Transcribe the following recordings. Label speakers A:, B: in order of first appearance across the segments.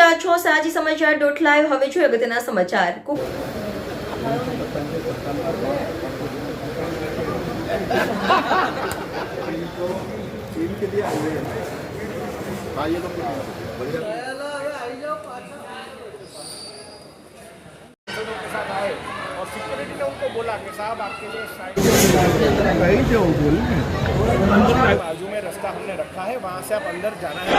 A: રહ્યા છો સાજી સમાચાર .live। હવે જોઈએ અગત્યના સમાચાર।
B: और सिक्योरिटी ने उनको बोला कि साहब आपके लिए साइड बाजू में रास्ता हमने रखा है, वहाँ से आप अंदर जाना है।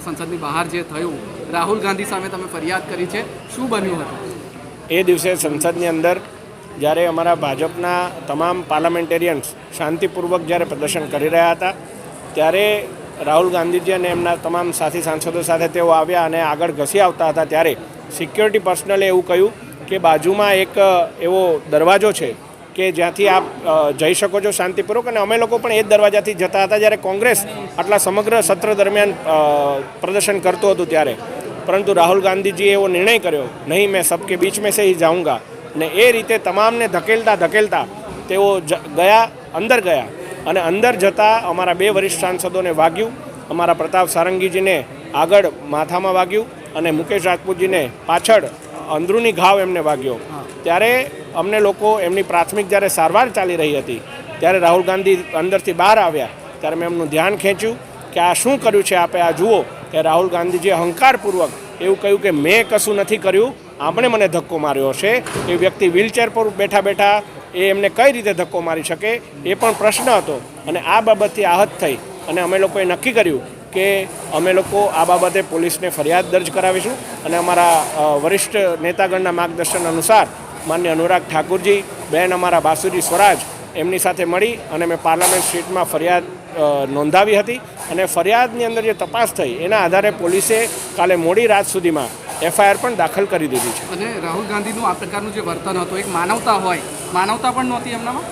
C: સંસદની બહાર જે થયું, રાહુલ ગાંધી સામે તમે ફરિયાદ કરી છે, શું બન્યું હતું?
B: એ દિવસે સંસદની અંદર જ્યારે અમારા ભાજપના તમામ પાર્લામેન્ટેરિયન્સ શાંતિપૂર્વક જ્યારે પ્રદર્શન કરી રહ્યા હતા, ત્યારે રાહુલ ગાંધીજી અને એમના તમામ સાથી સાંસદો સાથે તેઓ આવ્યા અને આગળ ઘસી આવતા હતા, ત્યારે સિક્યોરિટી પર્સનલે એવું કહ્યું કે બાજુમાં એક એવો દરવાજો છે કે જ્યાંથી આપ જઈ શકો છો શાંતિપૂર્વક, અને અમે લોકો પણ એ જ દરવાજાથી જતા હતા જ્યારે કોંગ્રેસ આટલા સમગ્ર સત્ર દરમિયાન પ્રદર્શન કરતું હતું ત્યારે, પરંતુ રાહુલ ગાંધીજીએ એવો નિર્ણય કર્યો, નહીં મેં સબકે બીચ મેં સે હી જાઉંગા, અને એ રીતે તમામને ધકેલતા તેઓ અંદર ગયા અને અંદર જતાં અમારા બે વરિષ્ઠ સાંસદોને વાગ્યું, અમારા પ્રતાપ સારંગીજીને આગળ માથામાં વાગ્યું અને મુકેશ રાજપૂતજીને પાછળ અંદરૂની ઘાવ એમને વાગ્યો। ત્યારે અમને લોકો એમની પ્રાથમિક જ્યારે સારવાર ચાલી રહી હતી ત્યારે રાહુલ ગાંધી અંદરથી બહાર આવ્યા, ત્યારે મેં એમનું ધ્યાન ખેંચ્યું કે આ શું કર્યું છે આપે, આ જુઓ કે રાહુલ ગાંધીજીએ અહંકારપૂર્વક એવું કહ્યું કે મેં કશું નથી કર્યું, આપણે મને ધક્કો માર્યો છે। એ વ્યક્તિ વ્હીલચેર પર બેઠા એ એમને કઈ રીતે ધક્કો મારી શકે એ પણ પ્રશ્ન હતો, અને આ બાબતથી આહત થઈ અને અમે લોકોએ નક્કી કર્યું કે અમે લોકો આ બાબતે પોલીસને ફરિયાદ દર્જ કરાવીશું, અને અમારા વરિષ્ઠ નેતાગણના માર્ગદર્શન અનુસાર માન્ય અનુરાગ ઠાકુરજી, બહેન અમારા બાસુજી સ્વરાજ, એમની સાથે મળી અને મેં પાર્લામેન્ટ સ્ટ્રીટમાં ફરિયાદ નોંધાવી હતી, અને ફરિયાદની અંદર જે તપાસ થઈ એના આધારે પોલીસે કાલે મોડી રાત સુધીમાં FIR પણ દાખલ કરી દીધી છે।
C: અને રાહુલ ગાંધીનું આ પ્રકારનું જે વર્તન હતું, એક માનવતા હોય, માનવતા પણ નહોતી એમનામાં?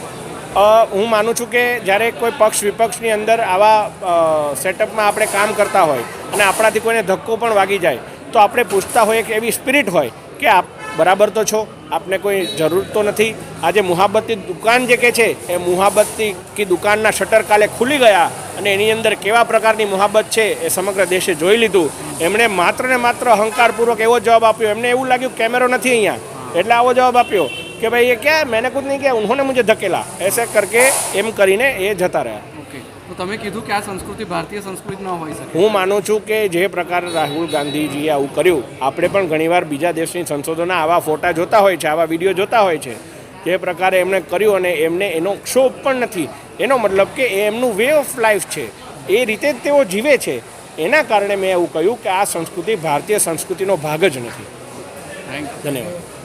B: હું માનું છું કે જ્યારે કોઈ પક્ષ વિપક્ષની અંદર આવા સેટઅપમાં આપણે કામ કરતા હોય અને આપણાથી કોઈને ધક્કો પણ વાગી જાય તો આપણે પૂછતા હોઈએ કે એવી સ્પિરિટ હોય કે આપ બરાબર તો છો, આપને કોઈ જરૂર તો નથી। આજે મુહાબતની દુકાન જે કે છે એ મુહાબતની કી દુકાનના શટર કાલે ખુલી ગયા અને એની અંદર કેવા પ્રકારની મુહાબત છે એ સમગ્ર દેશે જોઈ લીધું। એમણે માત્ર ને માત્ર અહંકારપૂર્વક એવો જવાબ આપ્યો, એમને એવું લાગ્યું કેમેરો નથી અહીંયા એટલે આવો જવાબ આપ્યો कि भाई ये क्या, मैंने कुछ नहीं किया, उन्होंने मुझे धकेला, ऐसे करके एम કરીને એ જતા રહ્યા।
C: ઓકે, તો તમે કીધું કે આ સંસ્કૃતિ ભારતીય સંસ્કૃતિ ન હોઈ શકે।
B: હું માનું છું કે જે પ્રકારે રાહુલ ગાંધીજીએ આવું કર્યું, આપણે પણ ઘણીવાર બીજા દેશની સંસદોના આવા ફોટા જોતા હોય છે, આવા વિડીયો જોતા હોય છે, જે પ્રકારે એમણે કર્યું અને એમને એનો ક્ષોભ પણ નથી, એનો મતલબ કે એ એમનું વે ઓફ લાઈફ છે, એ રીતે જ તેઓ જીવે છે, એના કારણે મેં એવું કહ્યું કે આ સંસ્કૃતિ ભારતીય સંસ્કૃતિનો ભાગ જ નથી। ધન્યવાદ।